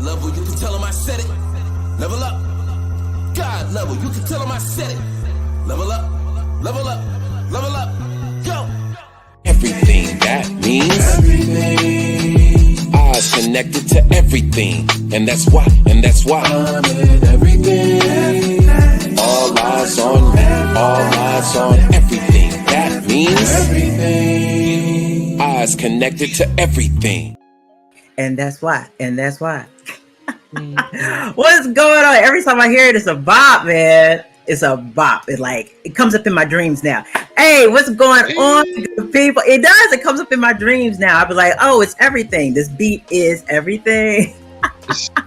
God level, you can tell him I said it. Level up. God level, you can tell him I said it. Level up, level up, level up, go. Everything, that means everything. Eyes connected to everything. And that's why I'm in everything. All eyes on me, all eyes on everything. That means everything. Eyes connected to everything. And that's why. What's going on? Every time I hear it, it's a bop, man. It's a bop. It comes up in my dreams now. Hey, what's going on, good people? It does. It comes up in my dreams now. I'll be like, oh, it's everything. This beat is everything.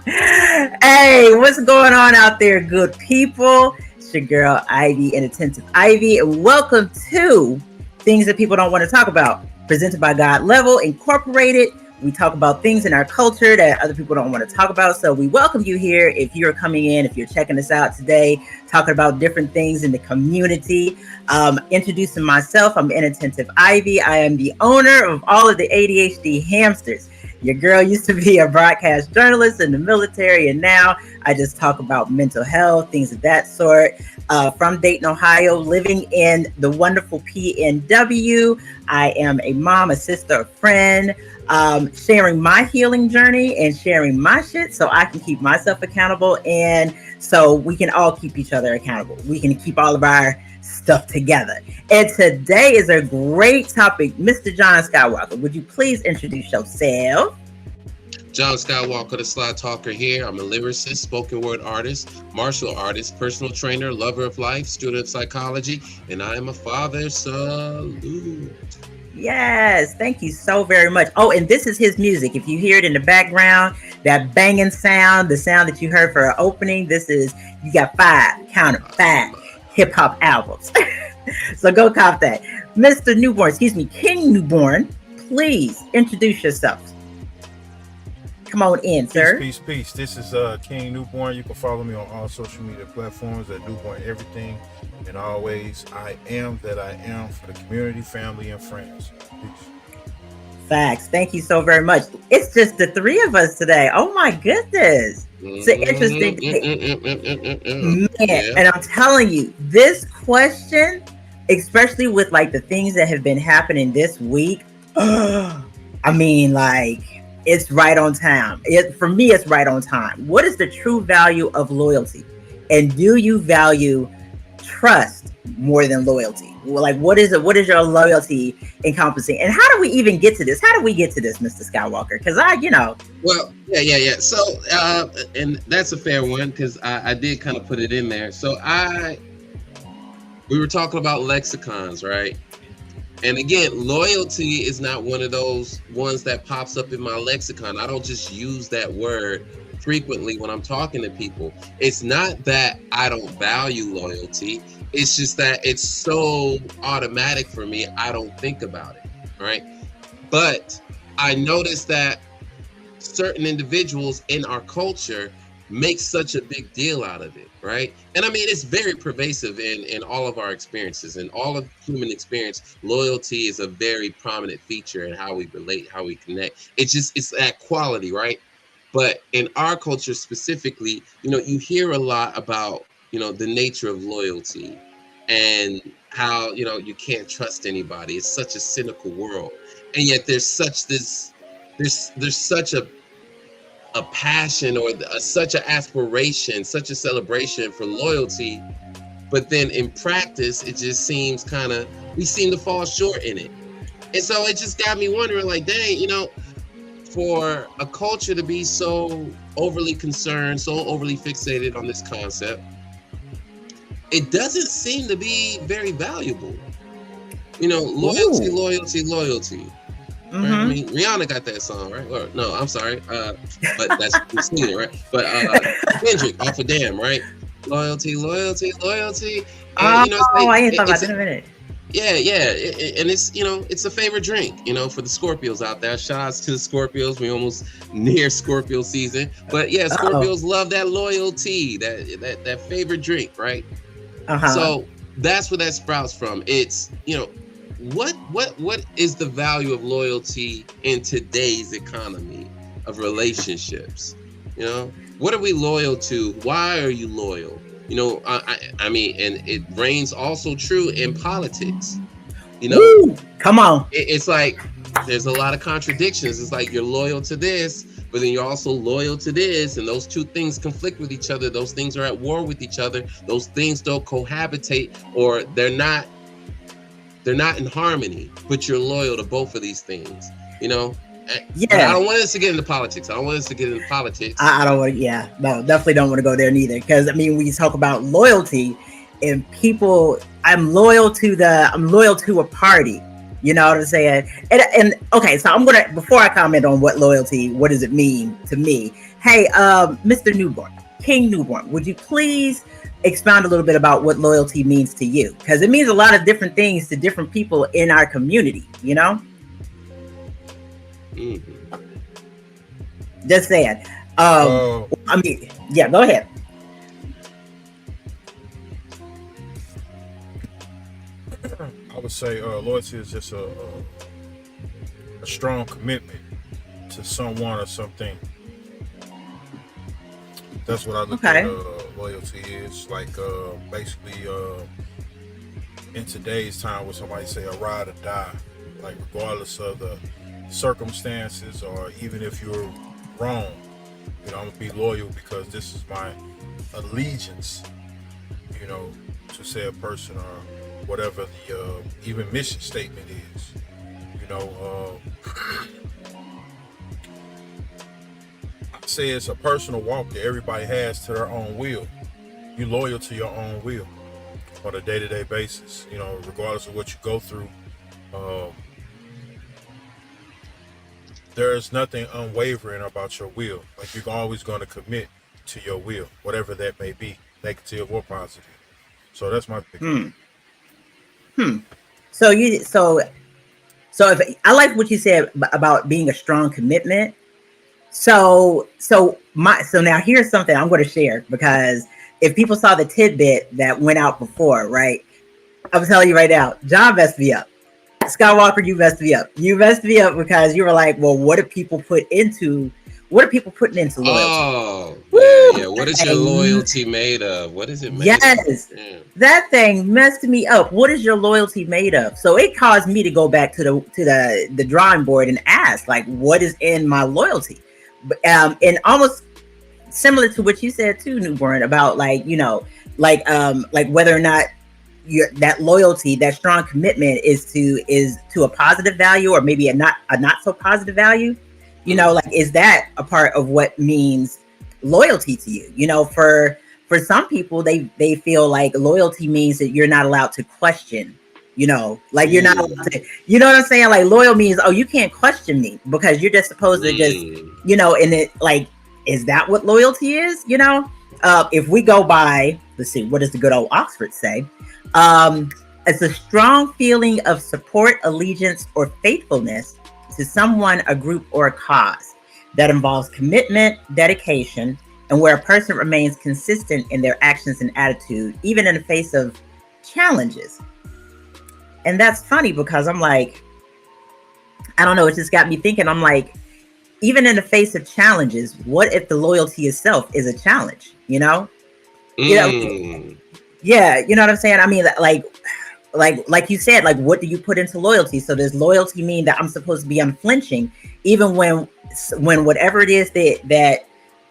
Hey, what's going on out there, good people? It's your girl, Ivy, and Attentive Ivy, and welcome to Things That People Don't Want to Talk About, presented by God Level Incorporated. We talk about things in our culture that other people don't want to talk about. So we welcome you here. If you're coming in, if you're checking us out today, talking about different things in the community. Introducing myself, I'm Inattentive Ivy. I am the owner of all of the ADHD hamsters. Your girl used to be a broadcast journalist in the military, and now I just talk about mental health, things of that sort. From Dayton, Ohio, living in the wonderful PNW. I am a mom, a sister, a friend, sharing my healing journey and sharing my shit so I can keep myself accountable, and so we can all keep each other accountable. We can keep all of our stuff together. And today is a great topic. Mr. John Skywalker, would you please introduce yourself? John Skywalker, the Sly Talker here. I'm a lyricist, spoken word artist, martial artist, personal trainer, lover of life, student of psychology, and I am a father. Salute. Yes, thank you so very much. Oh, and this is his music. If you hear it in the background, that banging sound, the sound that you heard for our opening, you got five hip hop albums. So go cop that. Mr. Newborn, King Newborn, please introduce yourself. Come on in, sir. Peace. This is King Newborn. You can follow me on all social media platforms at Newborn Everything. And always, I am that I am for the community, family, and friends. Peace. Facts. Thank you so very much. It's just the three of us today. Oh my goodness. It's an interesting day. Man, and I'm telling you, this question, especially with like the things that have been happening this week, I mean, like, it's right on time. For me, it's right on time. What is the true value of loyalty? And do you value trust more than loyalty? Like, what is it? What is your loyalty encompassing? And how do we even get to this? How do we get to this, Mr. Skywalker? Because Well, yeah. So, and that's a fair one because I did kind of put it in there. So we were talking about lexicons, right? And again, loyalty is not one of those ones that pops up in my lexicon. I don't just use that word frequently when I'm talking to people. It's not that I don't value loyalty. It's just that it's so automatic for me, I don't think about it, right? But I noticed that certain individuals in our culture make such a big deal out of it, right? And I mean, it's very pervasive in all of our experiences. In all of human experience, loyalty is a very prominent feature in how we relate, how we connect. It's that quality, right? But in our culture specifically, you hear a lot about, the nature of loyalty and how, you can't trust anybody. It's such a cynical world. And yet there's such a passion or such an aspiration, such a celebration for loyalty. But then in practice, it just seems we seem to fall short in it. And so it just got me wondering, like, dang, for a culture to be so overly concerned, so overly fixated on this concept, it doesn't seem to be very valuable. Loyalty. Mm-hmm. Right? I mean, Rihanna got that song, right? Or no, I'm sorry, but that's Christina, right? But Kendrick off of Damn, right? Loyalty. And, I ain't thought about that in a minute. Yeah, and it's it's a favorite drink, for the Scorpios out there. Shout outs to the Scorpios. We almost near Scorpio season, but yeah, Scorpios love that loyalty, that favorite drink, right? So that's where that sprouts from. It's what is the value of loyalty in today's economy of relationships? You know, what are we loyal to? Why are you loyal? You know, I mean, and it reigns also true in politics. You know, Woo! Come on. it's like there's a lot of contradictions. It's like you're loyal to this, but then you're also loyal to this, and those two things conflict with each other. Those things are at war with each other. Those things don't cohabitate, or they're not in harmony. But you're loyal to both of these things. You know. Yeah. But I don't want us to get into politics. I don't want us to get into politics. I don't want to, no, definitely don't want to go there neither. Because I mean, when you talk about loyalty and people, I'm loyal to a party. You know what I'm saying? And okay, so I'm gonna, before I comment on what does it mean to me? Hey, Mr. Newborn, King Newborn, would you please expound a little bit about what loyalty means to you? Because it means a lot of different things to different people in our community. You know. Mm-hmm. Just saying. I mean, yeah, go ahead. I would say loyalty is just a strong commitment to someone or something. That's what I look at loyalty is. Like basically in today's time, when somebody say a ride or die, like regardless of the circumstances or even if you're wrong, you know, I'm gonna be loyal because this is my allegiance, you know, to say a person or whatever the even mission statement is, you know. I say it's a personal walk that everybody has to their own will. You're loyal to your own will on a day-to-day basis, you know, regardless of what you go through. There is nothing unwavering about your will. Like you're always going to commit to your will, whatever that may be, negative or positive. So that's my thing. So if I like what you said about being a strong commitment. So now here's something I'm going to share, because if people saw the tidbit that went out before, right? I'm telling you right now, John messed me up. Skywalker, you messed me up. You messed me up because you were like, well, what are people putting into loyalty? Oh, yeah. What is your loyalty made of? What is it made of? Yes, that thing messed me up. What is your loyalty made of? So it caused me to go back to the drawing board and ask, like, what is in my loyalty? And almost similar to what you said too, Newborn, about like, you know, like whether or not that loyalty, that strong commitment is to a positive value or maybe a not so positive value. You know, like, is that a part of what means loyalty to you? You know, for some people, they feel like loyalty means that you're not allowed to question, you know, like you're not allowed to, you know what I'm saying? Like loyal means, oh, you can't question me because you're just supposed to just, you know, and it like, is that what loyalty is? You know, if we go by, let's see, what does the good old Oxford say? It's a strong feeling of support, allegiance, or faithfulness to someone, a group, or a cause that involves commitment, dedication, and where a person remains consistent in their actions and attitude, even in the face of challenges. And that's funny because I'm like, I don't know, it just got me thinking. I'm like, even in the face of challenges, what if the loyalty itself is a challenge, you know? You know, yeah, you know what I'm saying? I mean, like you said, like, what do you put into loyalty? So does loyalty mean that I'm supposed to be unflinching, even when whatever it is that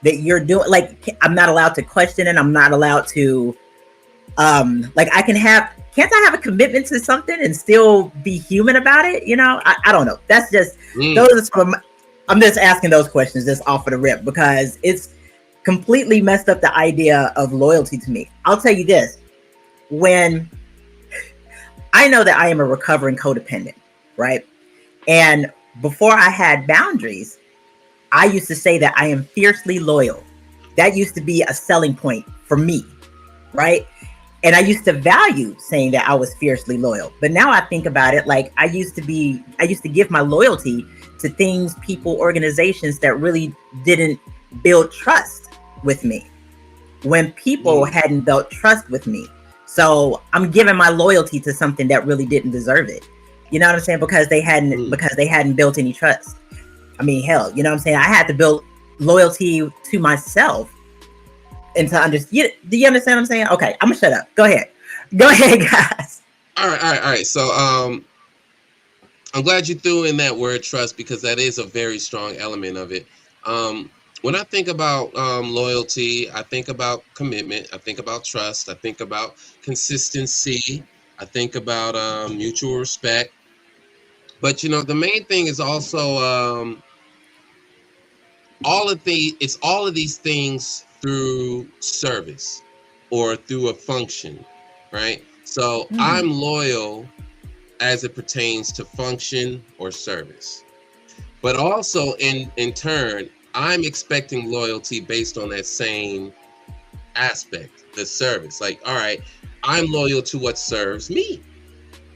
you're doing, like, I'm not allowed to question it. I'm not allowed to, like, can't I have a commitment to something and still be human about it? You know, I don't know. That's just, I'm just asking those questions just off of the rip because it's completely messed up the idea of loyalty to me. I'll tell you this, when I know that I am a recovering codependent, right? And before I had boundaries, I used to say that I am fiercely loyal. That used to be a selling point for me, right? And I used to value saying that I was fiercely loyal. But now I think about it, like I used to give my loyalty to things, people, organizations that really didn't build trust with me when people hadn't built trust with me. So I'm giving my loyalty to something that really didn't deserve it. You know what I'm saying? Because they hadn't built any trust. I mean, hell, you know what I'm saying? I had to build loyalty to myself and to understand. Do you understand what I'm saying? Okay, I'm gonna shut up. Go ahead, guys. All right. So I'm glad you threw in that word trust, because that is a very strong element of it. When I think about loyalty, I think about commitment. I think about trust. I think about consistency. I think about mutual respect. But the main thing is also it's all of these things through service or through a function, right? So I'm loyal as it pertains to function or service. But also in turn, I'm expecting loyalty based on that same aspect, the service. Like, all right, I'm loyal to what serves me.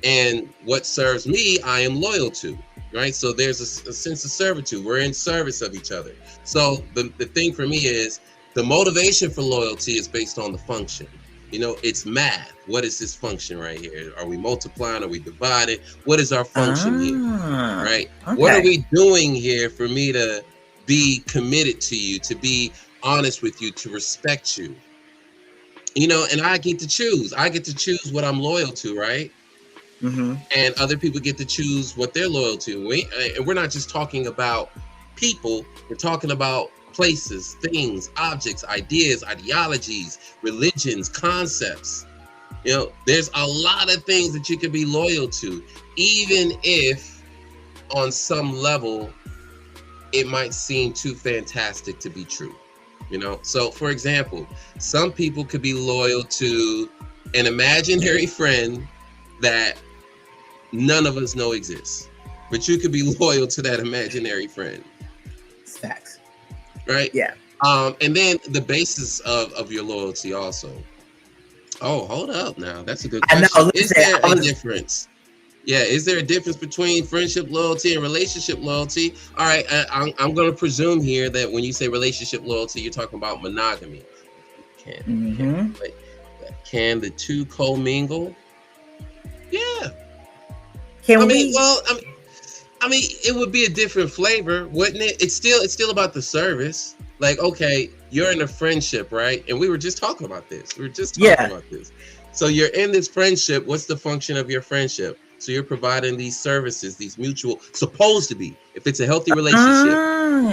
And what serves me, I am loyal to, right? So there's a sense of servitude. We're in service of each other. So the thing for me is the motivation for loyalty is based on the function. It's math. What is this function right here? Are we multiplying? Are we dividing? What is our function here, right? Okay. What are we doing here for me to be committed to you, to be honest with you, to respect you? And I get to choose. I get to choose what I'm loyal to, right? And other people get to choose what they're loyal to. And we're not just talking about people. We're talking about places, things, objects, ideas, ideologies, religions, concepts. There's a lot of things that you can be loyal to, even if on some level it might seem too fantastic to be true. So for example, some people could be loyal to an imaginary friend that none of us know exists, but you could be loyal to that imaginary friend. Facts. Right? Yeah. And then the basis of your loyalty also. Oh, hold up now. That's a good question. I know. Is there a difference? Yeah, is there a difference between friendship loyalty and relationship loyalty? All right, I'm going to presume here that when you say relationship loyalty, you're talking about monogamy. Can the two commingle? Yeah. I mean, it would be a different flavor, wouldn't it? It's still about the service. Like, okay, you're in a friendship, right? And we were just talking about this. So you're in this friendship. What's the function of your friendship? So you're providing these services, these mutual, supposed to be, if it's a healthy relationship,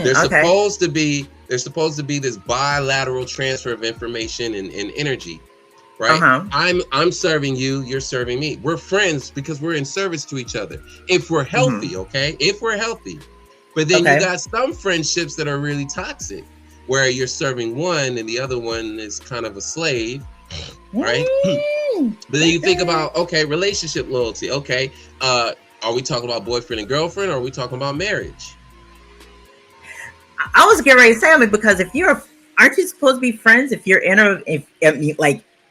there's supposed to be this bilateral transfer of information and energy. Right? I'm serving you, you're serving me. We're friends because we're in service to each other. If we're healthy, okay? If we're healthy. But then you got some friendships that are really toxic, where you're serving one and the other one is kind of a slave, right? But then you think about, okay, relationship loyalty. Okay, are we talking about boyfriend and girlfriend, or are we talking about marriage? I was getting ready to say, because aren't you supposed to be friends if you're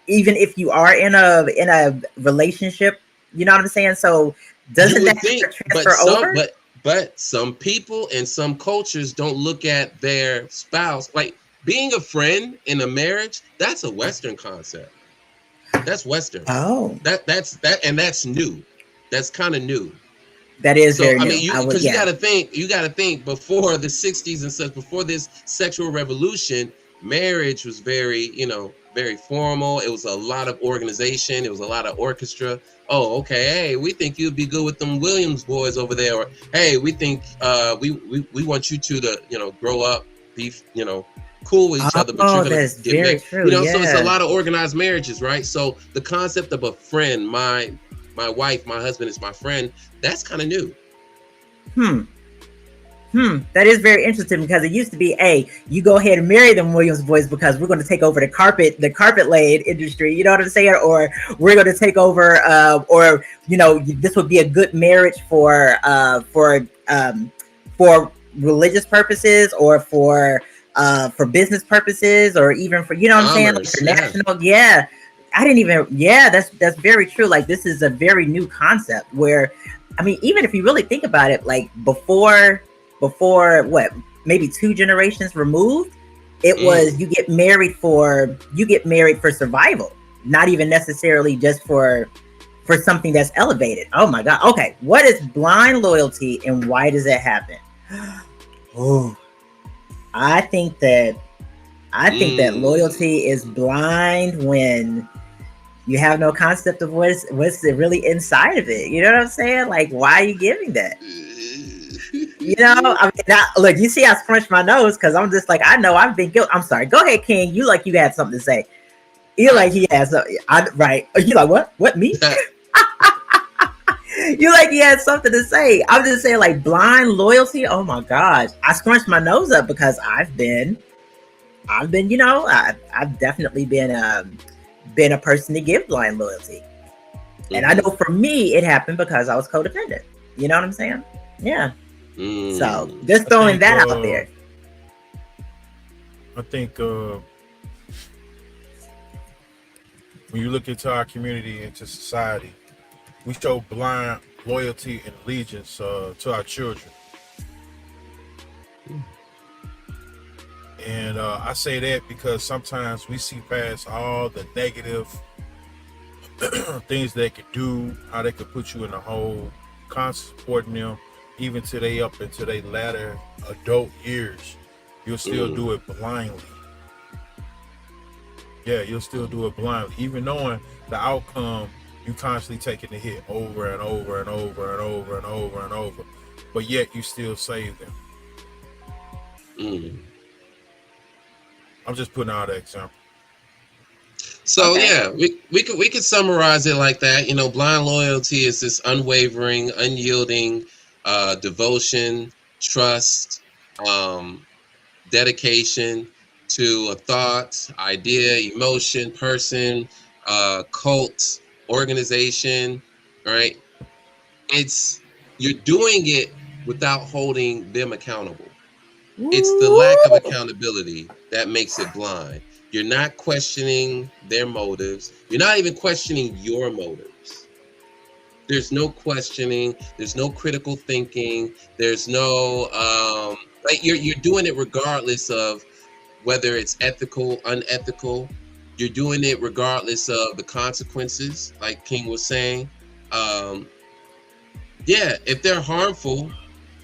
even if you are in a relationship, you know what I'm saying? So doesn't that transfer over? But some people and some cultures don't look at their spouse like being a friend in a marriage. That's a Western concept. That's Western. Oh, that's new. That's kind of new. That is very new. Because you got to think before the 60s and such, before this sexual revolution, marriage was very, very formal. It was a lot of organization. It was a lot of orchestra. Oh, okay. Hey, we think you'd be good with them Williams boys over there. Or, hey, we think we want you two to, grow up, be, cool with each other. But you're gonna that's get very married. true. So it's a lot of organized marriages, right? So the concept of a friend, my wife, my husband is my friend, that's kind of new. That is very interesting, because it used to be, hey, you go ahead and marry them Williams boys because we're going to take over the carpet laid industry. You know what I'm saying? Or we're going to take over, this would be a good marriage for religious purposes, or for business purposes, or even for, you know what I'm saying? Like international. Yeah. I didn't even, that's very true. Like, this is a very new concept where, even if you really think about it, like before what, maybe 2 generations removed, it was you get married for survival, not even necessarily just for something that's elevated. Oh my God. Okay. What is blind loyalty and why does it happen? Oh, I think that loyalty is blind when you have no concept of what's really inside of it. You know what I'm saying? Like, why are you giving that? You know, I mean, look, you see, I scrunched my nose because I'm just like, I know I've been guilty. I'm sorry. Go ahead, King. You had something to say. You like he has something. Right? You like what? What me? You like he had something to say. I'm just saying, like, blind loyalty. Oh my gosh, I scrunched my nose up because I've been, you know, I've definitely been a person to give blind loyalty, and I know for me it happened because I was codependent. You know what I'm saying? Yeah. So just throwing that out there. I think when you look into our community, into society, we show blind loyalty and allegiance to our children. And I say that because sometimes we see past all the negative things they could do, how they could put you in a hole, constantly supporting them, even till they up into their latter adult years. You'll still do it blindly. Yeah, you'll still do it blindly, even knowing the outcome. You constantly taking the hit over and over and over and over and over and over, but yet you still save them. I'm just putting out an example. So yeah, we could summarize it like that. You know, blind loyalty is this unwavering, unyielding devotion, trust, dedication to a thought, idea, emotion, person, cult, organization, right? You're doing it without holding them accountable. It's the lack of accountability that makes it blind. You're not questioning their motives. You're not even questioning your motives. There's no questioning. There's no critical thinking. There's no like you're doing it regardless of whether it's ethical, unethical. You're doing it regardless of the consequences, like King was saying. Yeah, if they're harmful,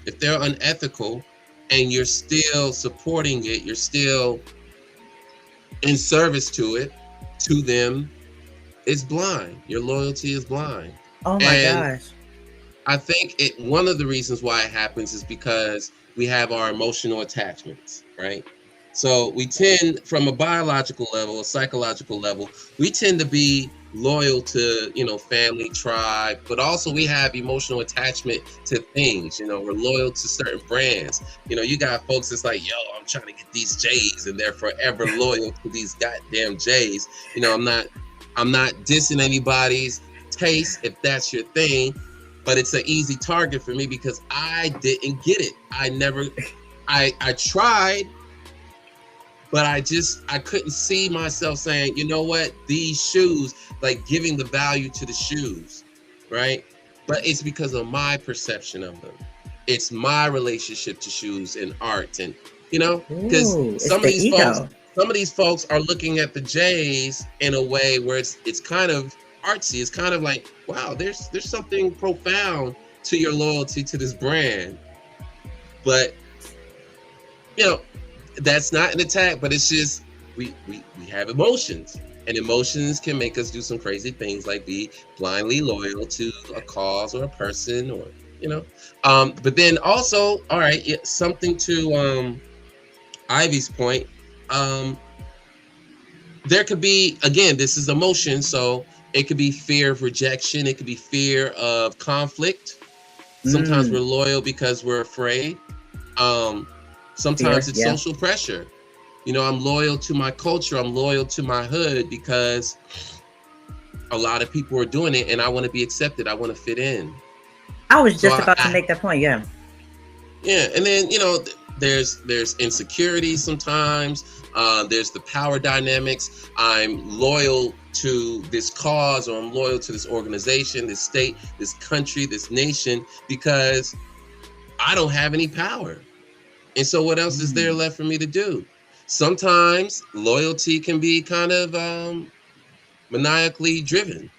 if they're unethical, and you're still supporting it, you're still in service to them, it's blind. Your loyalty is blind. Oh my gosh. I think one of the reasons why it happens is because we have our emotional attachments, right? So we tend, from a biological level, a psychological level, we tend to be loyal to, family, tribe, but also we have emotional attachment to things. We're loyal to certain brands. You got folks that's like, yo, I'm trying to get these J's, and they're forever loyal to these goddamn J's. I'm not dissing anybody's taste if that's your thing, but it's an easy target for me because I didn't get it. I tried, but I couldn't see myself saying, you know what, these shoes, like giving the value to the shoes, right? But it's because of my perception of them. It's my relationship to shoes and art, and because some of these folks are looking at the J's in a way where it's kind of artsy. It's kind of like, wow, there's something profound to your loyalty to this brand, but that's not an attack, but it's just we have emotions, and emotions can make us do some crazy things, like be blindly loyal to a cause or a person, or but then also, all right, something to Ivy's point, there could be, again, this is emotion, so it could be fear of rejection, it could be fear of conflict. Sometimes we're loyal because we're afraid. Sometimes it's social pressure. I'm loyal to my culture. I'm loyal to my hood because a lot of people are doing it, and I want to be accepted. I want to fit in. I was just about to make that point. Yeah. Yeah, and then there's insecurity sometimes. There's the power dynamics. I'm loyal to this cause, or I'm loyal to this organization, this state, this country, this nation, because I don't have any power. And so what else is there left for me to do? Sometimes loyalty can be kind of maniacally driven.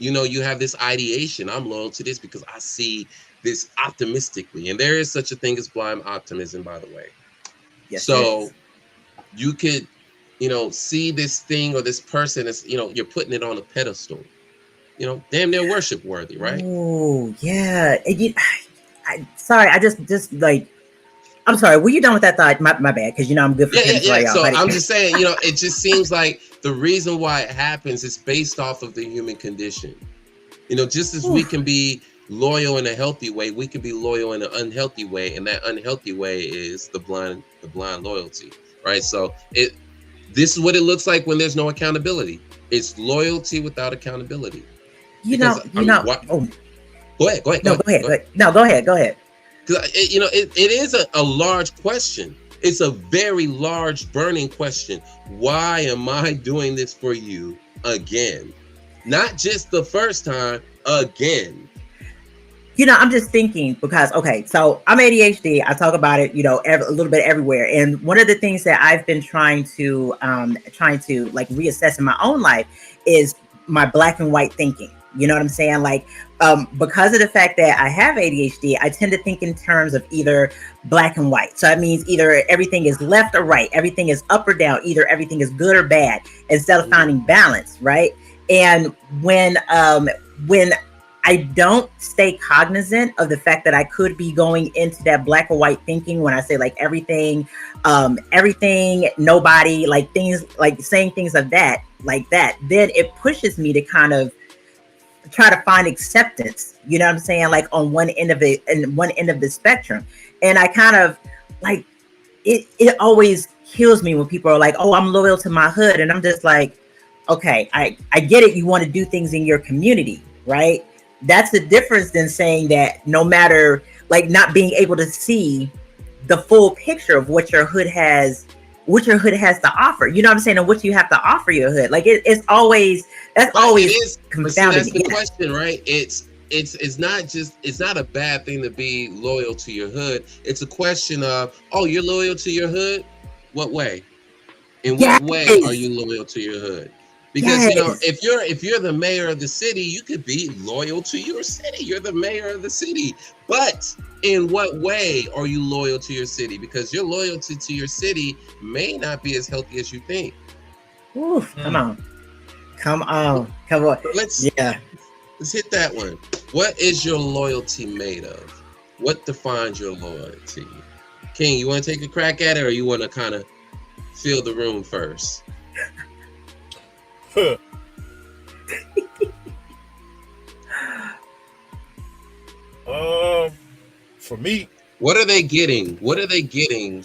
You have this ideation. I'm loyal to this because I see this optimistically. And there is such a thing as blind optimism, by the way. Yes, it So is. you could, see this thing or this person as, you're putting it on a pedestal, damn near worship worthy, right? Oh, yeah. Sorry, I just like, I'm sorry. Were you done with that thought? My bad, because I'm good for Yeah, yeah, cutting yeah. somebody off. So I I'm didn't. just saying, it just seems like the reason why it happens is based off of the human condition. Just as we Whew. can be loyal in a healthy way, we can be loyal in an unhealthy way, and that unhealthy way is the blind loyalty, right? So this is what it looks like when there's no accountability. It's loyalty without accountability. You Because know, I you mean, know. what? Oh Go ahead, go ahead, go no, ahead, go ahead. go Go ahead. ahead. No, go ahead. Go ahead. Because it is a large question. It's a very large burning question. Why am I doing this for you again? Not just the first time, again. I'm just thinking because okay, so I'm ADHD. I talk about it, a little bit everywhere. And one of the things that I've been trying to like reassess in my own life is my black and white thinking. You know what I'm saying? Like, because of the fact that I have ADHD, I tend to think in terms of either black and white. So that means either everything is left or right, everything is up or down, either everything is good or bad, instead of Mm, finding balance, right? And when I don't stay cognizant of the fact that I could be going into that black or white thinking when I say like everything, nobody, like things, like saying things of that, like that, then it pushes me to kind of try to find acceptance, you know what I'm saying? Like on one end of it and one end of the spectrum. And I kind of like it always kills me when people are like, oh, I'm loyal to my hood. And I'm just like, okay, I get it. You want to do things in your community, right? That's the difference than saying that no matter, like, not being able to see the full picture of what your hood has to offer. You know what I'm saying? And what you have to offer your hood. Like it's always, that's but it always is, but see, confounded that's me. the Yeah. question, right? It's not a bad thing to be loyal to your hood. It's a question of, oh, you're loyal to your hood? What way? In what way are Yes. you loyal to your hood? Because Yes. if you're the mayor of the city, you could be loyal to your city. You're the mayor of the city. But in what way are you loyal to your city? Because your loyalty to your city may not be as healthy as you think. Oof, come Mm. on. Come on. Come on. So Yeah. let's hit that one. What is your loyalty made of? What defines your loyalty? King, you want to take a crack at it, or you want to kind of fill the room first? For me, What are they getting? What are they getting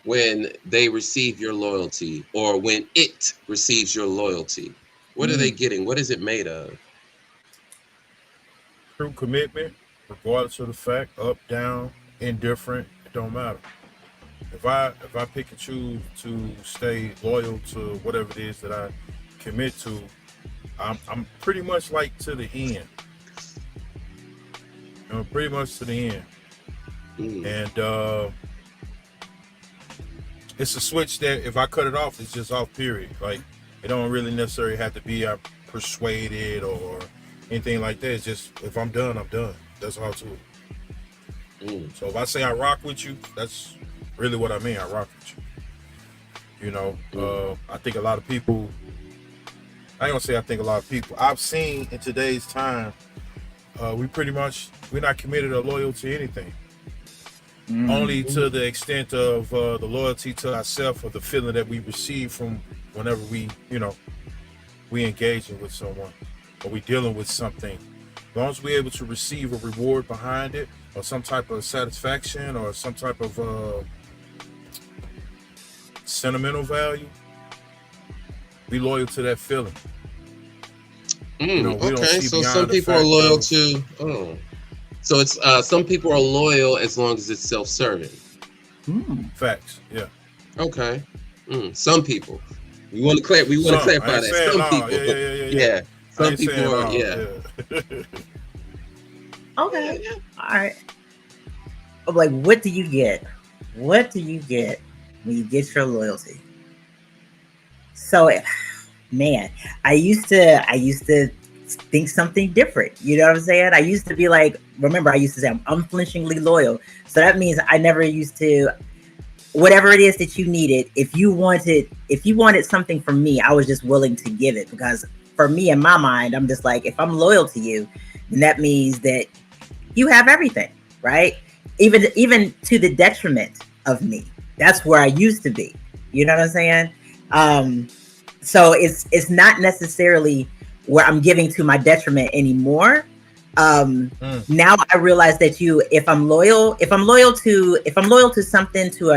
when they receive your loyalty, or when it receives your loyalty? What are they Mm. getting? What is it made of? true commitment, regardless of the fact, up, down, indifferent, it don't matter. If I pick and choose to stay loyal to whatever it is that I commit to, I'm pretty much like to the end. Pretty much to the end. Mm, And it's a switch that if I cut it off, it's just off. Period. Like it don't really necessarily have to be persuaded or anything like that. It's just if I'm done, I'm done. That's all to it. mm, So if I say I rock with you, that's really what I mean. I rock with you. mm, I think a lot of people. I ain't gonna say I think a lot of people. I've seen in today's time, we're not committed or loyal to anything. Mm. Only to the extent of the loyalty to ourselves or the feeling that we receive from whenever we engaging with someone or we dealing with something. As long as we're able to receive a reward behind it or some type of satisfaction or some type of sentimental value, be loyal to that feeling. We don't Okay, see so some beyond the people are fact loyal of to. Oh, so it's some people are loyal as long as it's self-serving. Mm. facts. Yeah. Okay. Some people. We want to Some. I clarify ain't that. saying Some all. people. Yeah. Yeah. I Some ain't people saying are. all. Yeah. Yeah. Yeah. Okay. Yeah. All right. I'm like, what do you get? What do you get when you get your loyalty? So, man, I used to think something different. You know what I'm saying? I used to be like, remember, I used to say I'm unflinchingly loyal. So that means I never used to whatever it is that you needed, if you wanted something from me, I was just willing to give it, because for me, in my mind, I'm just like, if I'm loyal to you, then that means that you have everything, right? Even to the detriment of me. That's where I used to be. You know what I'm saying? So it's not necessarily where I'm giving to my detriment anymore. Now I realize that if I'm loyal to something, to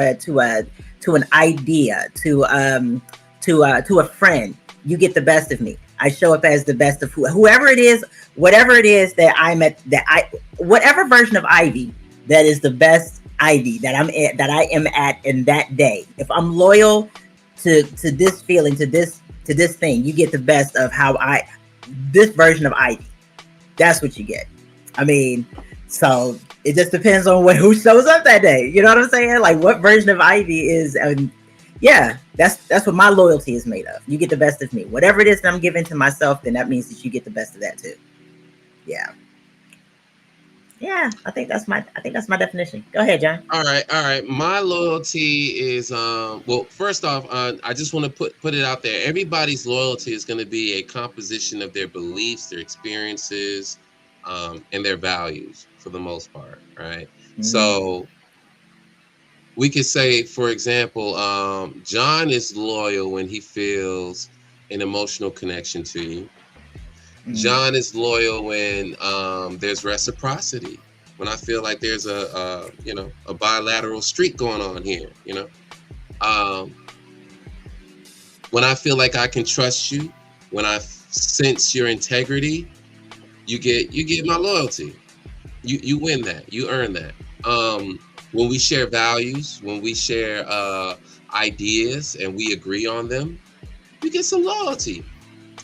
an idea, to a friend, you get the best of me. I show up as the best of whoever it is, whatever it is that I'm at, whatever version of Ivy that is the best Ivy that I am at in that day. If I'm loyal to this feeling, to this thing, you get the best of this version of Ivy. That's what you get. I mean, so it just depends on who shows up that day. You know what I'm saying? Like, what version of Ivy is, and yeah, that's what my loyalty is made of. You get the best of me. Whatever it is that I'm giving to myself, then that means that you get the best of that too. Yeah. Yeah, I think that's my definition. Go ahead, John. All right. My loyalty is well, first off, I just want to put it out there. Everybody's loyalty is going to be a composition of their beliefs, their experiences, and their values for the most part, right? Mm-hmm. So we could say, for example, John is loyal when he feels an emotional connection to you. John is loyal when there's reciprocity, when I feel like there's a bilateral streak going on here, when I feel like I can trust you, when I sense your integrity, you get my loyalty. You win that, you earn that. When we share values, when we share ideas and we agree on them, you get some loyalty.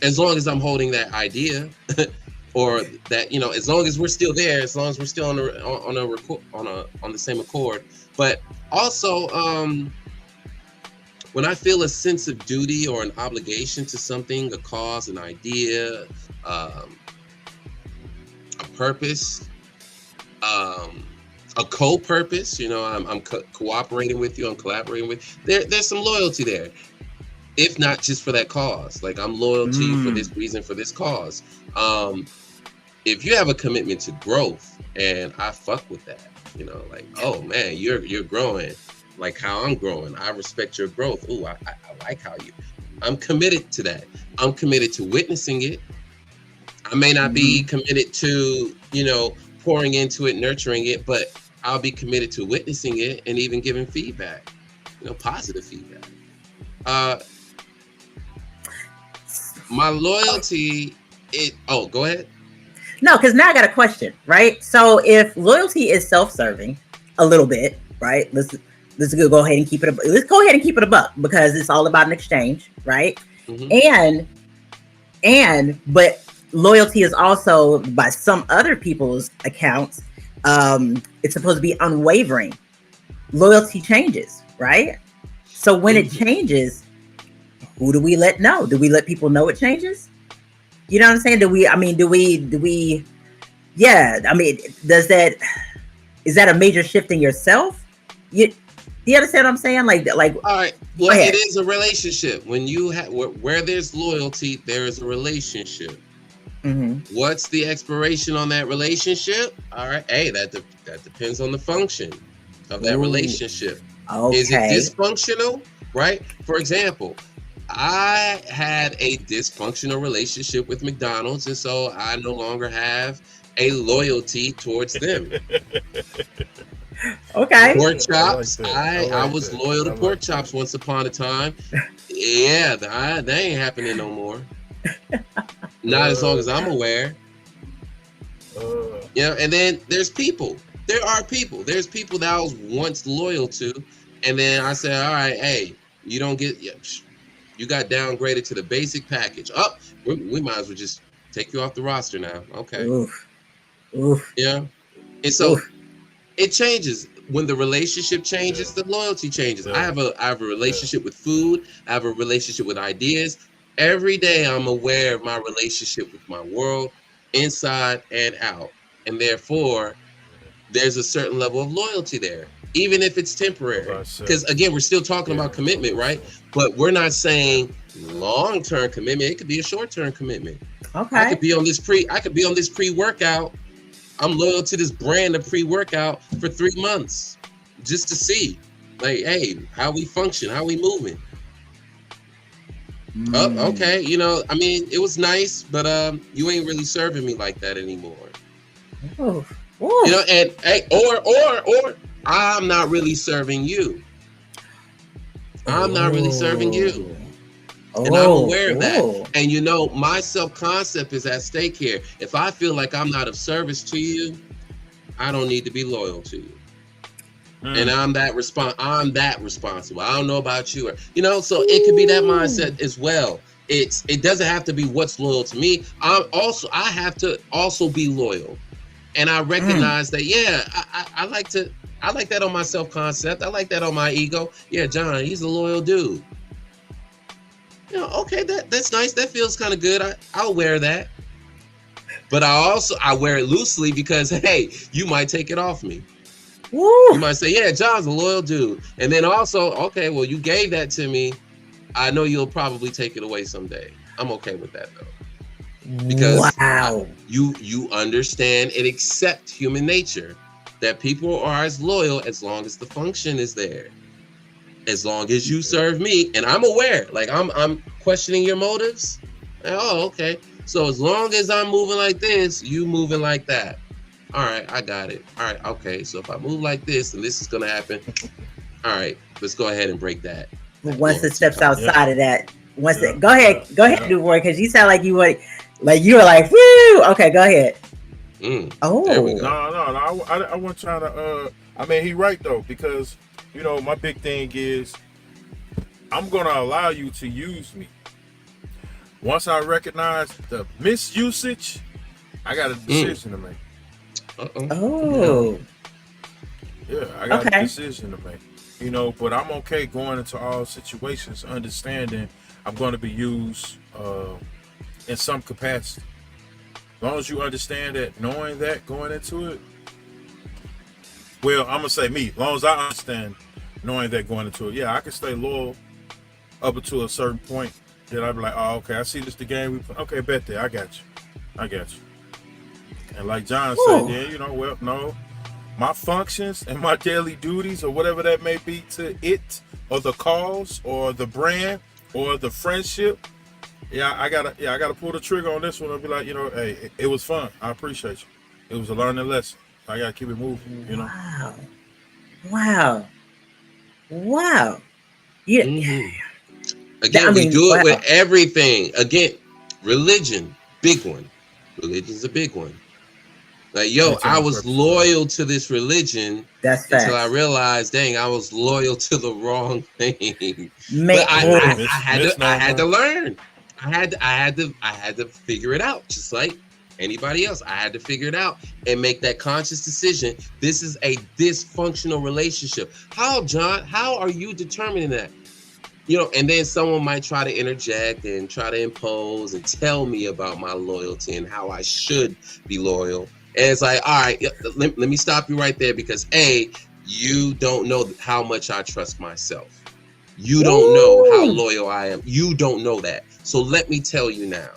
As long as I'm holding that idea, or that, as long as we're still there, as long as we're still on the same accord. But also, when I feel a sense of duty or an obligation to something, a cause, an idea, a purpose, a co-purpose, I'm cooperating with you, I'm collaborating with you. There's some loyalty there. If not just for that cause, like I'm loyal to you for this reason, for this cause. If you have a commitment to growth, and I fuck with that, like, oh man, you're growing like how I'm growing. I respect your growth. Ooh, I like how I'm committed to that. I'm committed to witnessing it. I may not be committed to, pouring into it, nurturing it, but I'll be committed to witnessing it and even giving feedback, positive feedback. My loyalty, go ahead. No, because now I got a question, right? So if loyalty is self-serving a little bit, right? Let's go ahead and keep it. Let's go ahead and keep it a buck, because it's all about an exchange, right? Mm-hmm. But loyalty is also, by some other people's accounts, it's supposed to be unwavering. Loyalty changes, right? So when it changes, who do we let know? Do we let people know it changes? You know what I'm saying? Is that a major shift in yourself? You understand what I'm saying? Like, all right. Well, it is a relationship. When you have, where there's loyalty, there is a relationship. Mm-hmm. What's the expiration on that relationship? All right. Hey, that depends on the function of that relationship. Okay. Is it dysfunctional? Right? For example, I had a dysfunctional relationship with McDonald's, and so I no longer have a loyalty towards them. Okay. Pork chops. I was loyal to pork chops once upon a time. Yeah, that ain't happening no more. Not as long as I'm aware. And then there's people. There are people. There's people that I was once loyal to, and then I said, all right, hey, you don't get... You got downgraded to the basic package. We might as well just take you off the roster now. Okay. Oof. Yeah. And so it changes. When the relationship changes, the loyalty changes. I have a relationship with food. I have a relationship with ideas. Every day I'm aware of my relationship with my world, inside and out. And therefore, there's a certain level of loyalty there. even if it's temporary. Because again, we're still talking about commitment, right? But we're not saying long-term commitment. It could be a short-term commitment. Okay. I could be on this pre-workout. I'm loyal to this brand of pre-workout for 3 months just to see, like, hey, how we function, how we moving. Oh, okay. You know, I mean, it was nice, but you ain't really serving me like that anymore. Ooh. You know, and hey, or I'm not really serving you. I'm not really serving you. And I'm aware of that. And you know, my self-concept is at stake here. If I feel like I'm not of service to you, I don't need to be loyal to you. And I'm that responsible. I don't know about you, you know, so it could be that mindset as well. It doesn't have to be what's loyal to me. I have to also be loyal. And I recognize that, yeah, I like that on my self-concept. I like that on my ego. Yeah, John, he's a loyal dude. You know, okay, that's nice. That feels kind of good. I'll wear that. But I wear it loosely because, hey, you might take it off me. Woo. You might say, yeah, John's a loyal dude. And then also, okay, well, you gave that to me. I know you'll probably take it away someday. I'm okay with that, though. Because you understand and accept human nature, that people are as loyal as long as the function is there. As long as you serve me, and I'm aware, like I'm questioning your motives. Oh, okay. So as long as I'm moving like this, you moving like that. All right, I got it. All right, okay. So if I move like this, and this is gonna happen. All right, let's go ahead and break that. Once it steps outside of that, go ahead, do work, because you sound like you were like, woo. Okay, go ahead. There we go. No. I wasn't trying to. I mean, he right though, because you know my big thing is I'm gonna allow you to use me. Once I recognize the misusage, I got a decision to make. Yeah, I got a decision to make. You know, but I'm okay going into all situations, understanding I'm going to be used in some capacity. As long as you understand that, knowing that going into it, well, I'm going to say me, as long as I understand knowing that going into it, yeah, I can stay loyal up until a certain point. Then I'd be like, oh, okay, I see this the game. Okay, bet that. I got you. And like John said, yeah, you know, well, no, my functions and my daily duties or whatever that may be to it or the cause or the brand or the friendship, I gotta pull the trigger on this one and be like, you know, hey, it was fun. I appreciate you. It was a learning lesson. I gotta keep it moving, you know. Wow. Yeah. Again, we do it with everything. Again, religion, big one. Religion's a big one. Like, yo, I was loyal to this religion until I realized, dang, I was loyal to the wrong thing. But I had to learn. I had to figure it out, just like anybody else. I had to figure it out and make that conscious decision. This is a dysfunctional relationship. How, John? How are you determining that? You know, and then someone might try to interject and try to impose and tell me about my loyalty and how I should be loyal. And it's like, all right, let me stop you right there, because A, you don't know how much I trust myself. You don't know how loyal I am. You don't know that. So let me tell you now,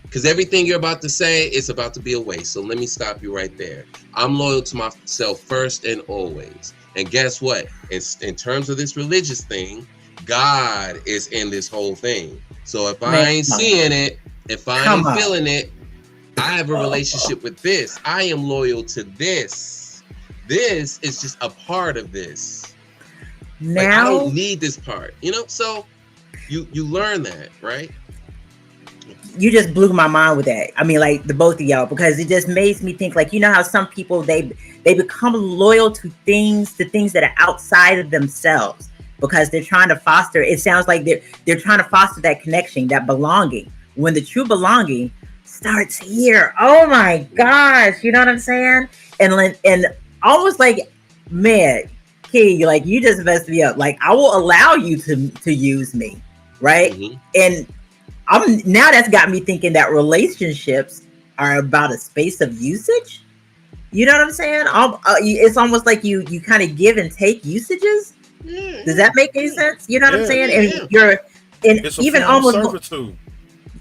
because everything you're about to say is about to be a waste. So let me stop you right there. I'm loyal to myself first and always. And guess what? In terms of this religious thing, God is in this whole thing. So if I ain't seeing it, if I ain't feeling it, I have a relationship with this. I am loyal to this. This is just a part of this. Now, like, I don't need this part, you know? So you learn that, right? You just blew my mind with that. I mean, like the both of y'all, because it just makes me think, like, you know how some people, they become loyal to things that are outside of themselves, because they're trying to foster, it sounds like they're trying to foster that connection, that belonging, when the true belonging starts here. Oh my gosh, you know what I'm saying? And almost like, man, Key, like, you just messed me up. Like, I will allow you to use me, right? And now that's got me thinking that relationships are about a space of usage. You know what I'm saying? It's almost like you kind of give and take usages. Yeah, Does that make any sense? You know what I'm Yeah, saying? yeah, And yeah. you're and it's a even form of almost servitude.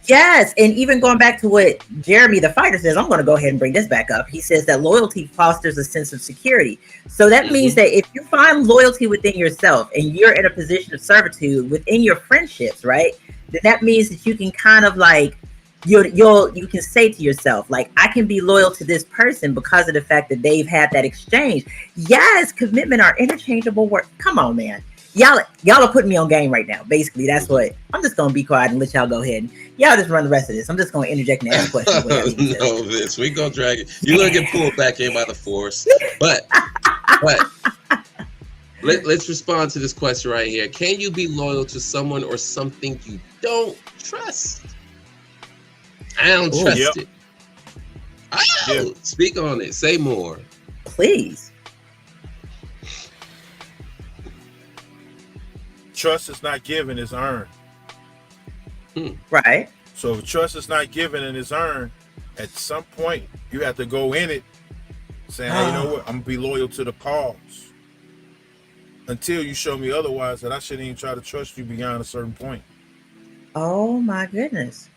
yes, and even going back to what Jeremy the fighter says, I'm going to go ahead and bring this back up. He says that loyalty fosters a sense of security. So that means Mm-hmm. that if you find loyalty within yourself and you're in a position of servitude within your friendships, right? Then that means that you can kind of like you can say to yourself, like, I can be loyal to this person because of the fact that they've had that exchange. Yes, commitment are interchangeable words. Come on, man. Y'all are putting me on game right now. Basically, that's what I'm just gonna be quiet and let y'all go ahead and y'all just run the rest of this. I'm just gonna interject and ask questions when I need to. No, Vince, we gonna drag it. You're gonna get pulled back in by the force. But let's respond to this question right here. Can you be loyal to someone or something you don't trust? I don't Ooh. trust Yep. it. Oh, speak on it. Say more. Please. Trust is not given, it's earned. Right. So if trust is not given and it's earned, at some point you have to go in it saying, hey, you know what? I'm gonna be loyal to the cause. Until you show me otherwise, that I shouldn't even try to trust you beyond a certain point. Oh my goodness.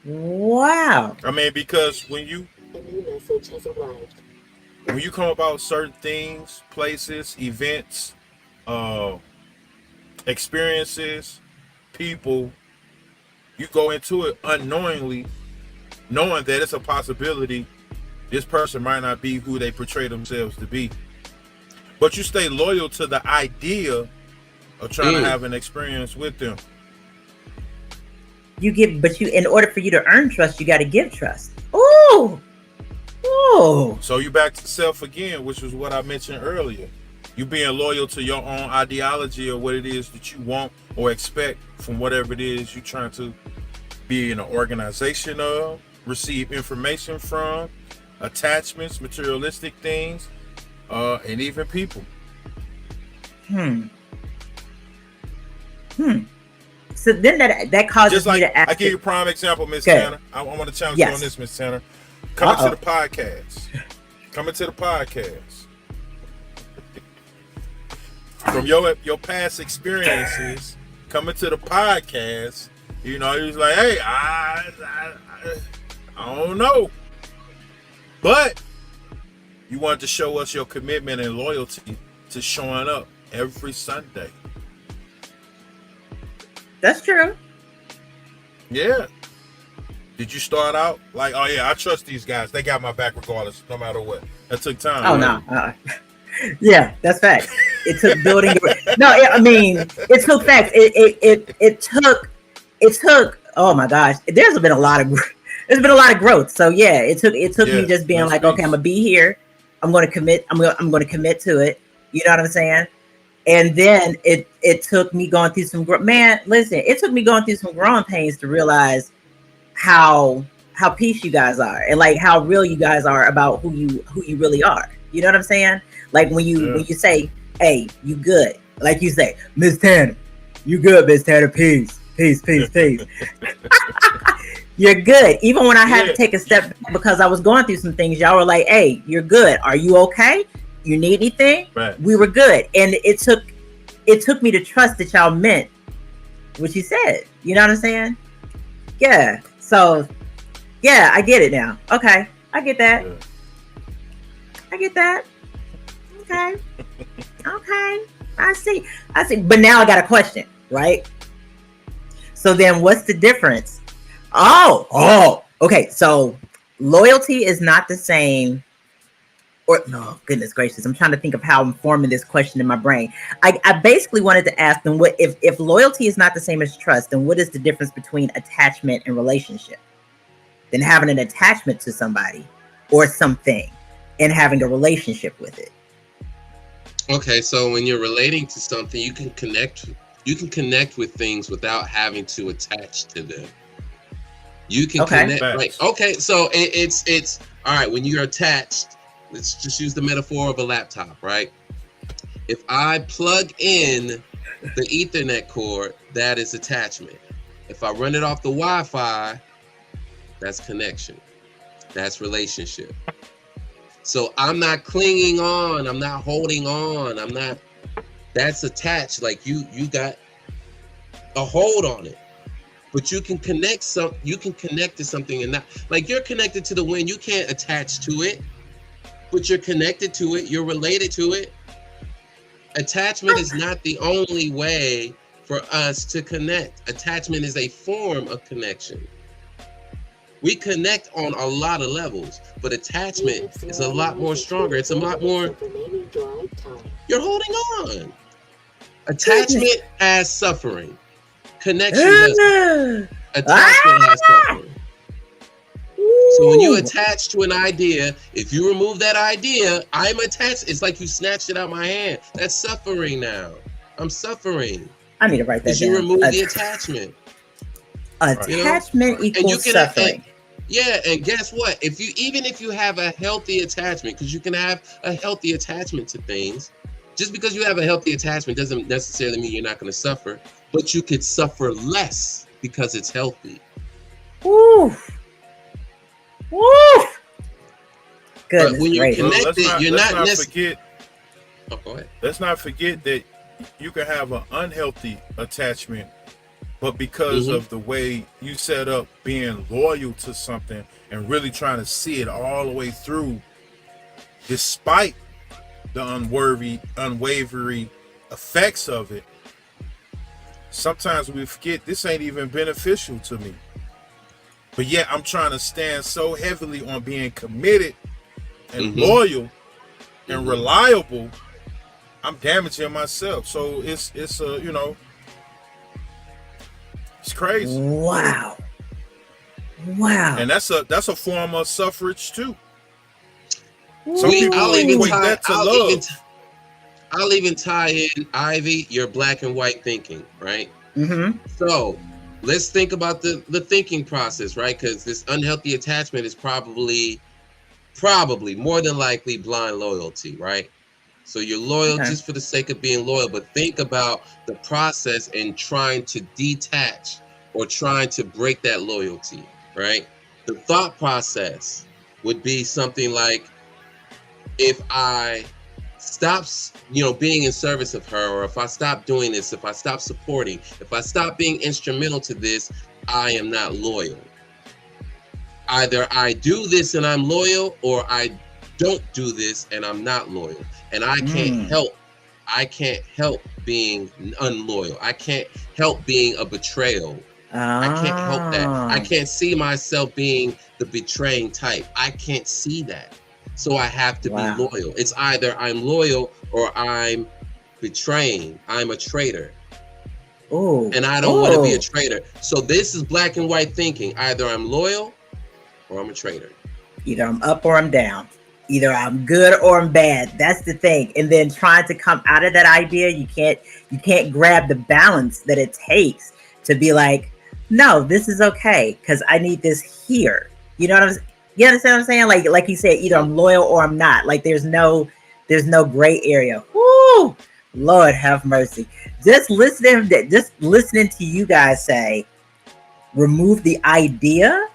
Wow. I mean, because when you come about certain things, places, events, experiences, people, you go into it unknowingly, knowing that it's a possibility this person might not be who they portray themselves to be. But you stay loyal to the idea of trying to have an experience with them. You give, but you, in order for you to earn trust, you got to give trust. Ooh. Ooh. So you back to self again, which was what I mentioned earlier. You being loyal to your own ideology or what it is that you want or expect from whatever it is you're trying to be in an organization of, receive information from, attachments, materialistic things, and even people. So then that causes Just like me to ask. I give you a prime example, Miss Okay. Tanner. I want to challenge Yes. you on this, Miss Tanner. Coming to the podcast. Coming to the podcast. From your past experiences, coming to the podcast, you know, he was like, hey, I don't know. But you wanted to show us your commitment and loyalty to showing up every Sunday. That's true. Yeah. Did you start out like, oh yeah, I trust these guys. They got my back regardless, no matter what. That took time. Oh right? no. Yeah, that's fact. It took building. I mean, it took facts. It took. Oh my gosh, there's been a lot of growth. So yeah, it took me just being like, okay, I'm gonna be here. I'm gonna commit. I'm gonna commit to it. You know what I'm saying? And then it took me going through some it took me going through some growing pains to realize how peace you guys are and like how real you guys are about who you really are. You know what I'm saying? Like when you say, hey, you good. Like you say, Miss Tanner, you good, Miss Tanner, peace. You're good. Even when I had to take a step back because I was going through some things, y'all were like, hey, you're good. Are you okay? You need anything? Right. We were good. And it took me to trust that y'all meant what you said. You know what I'm saying? Yeah. So yeah, I get it now. Okay. I get that. Yeah. I get that. Okay. Okay. I see. But now I got a question, right? So then what's the difference? Oh, okay. So loyalty is not the same. Or no, goodness gracious. I'm trying to think of how I'm forming this question in my brain. I basically wanted to ask them what if loyalty is not the same as trust, then what is the difference between attachment and relationship? Then having an attachment to somebody or something and having a relationship with it. Okay, so when you're relating to something, you can connect with things without having to attach to them. You can connect, right? Okay, so it's all right. When you're attached, let's just use the metaphor of a laptop, right? If I plug in the Ethernet cord, that is attachment. If I run it off the Wi-Fi, that's connection. That's relationship. So I'm not clinging on. I'm not holding on. I'm not. That's attached. Like you got a hold on it. But you can connect You can connect to something and not. Like you're connected to the wind. You can't attach to it, but you're connected to it. You're related to it. Attachment is not the only way for us to connect. Attachment is a form of connection. We connect on a lot of levels, but attachment is a lot more stronger. It's a lot more. You're holding on. Attachment has suffering. Connection has. Attachment has suffering. So when you attach to an idea, if you remove that idea, I'm attached. It's like you snatched it out of my hand. That's suffering now. I'm suffering. I need to write that down. You remove the attachment. Attachment equals suffering. Yeah, and guess what? Even if you have a healthy attachment, because you can have a healthy attachment to things, just because you have a healthy attachment doesn't necessarily mean you're not going to suffer, but you could suffer less because it's healthy. Woo! Woo! Goodness, but when you're connected, you're not necessarily. Go ahead. Let's not forget that you can have an unhealthy attachment, but because of the way you set up being loyal to something and really trying to see it all the way through, despite the unwavering effects of it, sometimes we forget this ain't even beneficial to me. But yet I'm trying to stand so heavily on being committed and loyal and reliable, I'm damaging myself. So it's it's crazy. Wow. And that's a form of suffrage too. Some people equate that to love. I'll even tie in, Ivy, your black and white thinking, right? So let's think about the thinking process, right? Because this unhealthy attachment is probably more than likely blind loyalty, right? So you're loyal just for the sake of being loyal, but think about the process and trying to detach or trying to break that loyalty, right? The thought process would be something like, if I stop, being in service of her, or if I stop doing this, if I stop supporting, if I stop being instrumental to this, I am not loyal. Either I do this and I'm loyal, or I don't do this and I'm not loyal. And I can't help being unloyal. I can't help being a betrayal. I can't help that. I can't see myself being the betraying type. I can't see that. So I have to be loyal. It's either I'm loyal or I'm betraying. I'm a traitor. Oh. And I don't want to be a traitor. So this is black and white thinking. Either I'm loyal or I'm a traitor. Either I'm up or I'm down. Either I'm good or I'm bad. That's the thing. And then trying to come out of that idea, you can't grab the balance that it takes to be like, no, this is okay because I need this here. You know what I'm saying? You understand what I'm saying? Like you said, either I'm loyal or I'm not. Like there's no gray area. Woo! Lord have mercy. Just listening to you guys say, remove the idea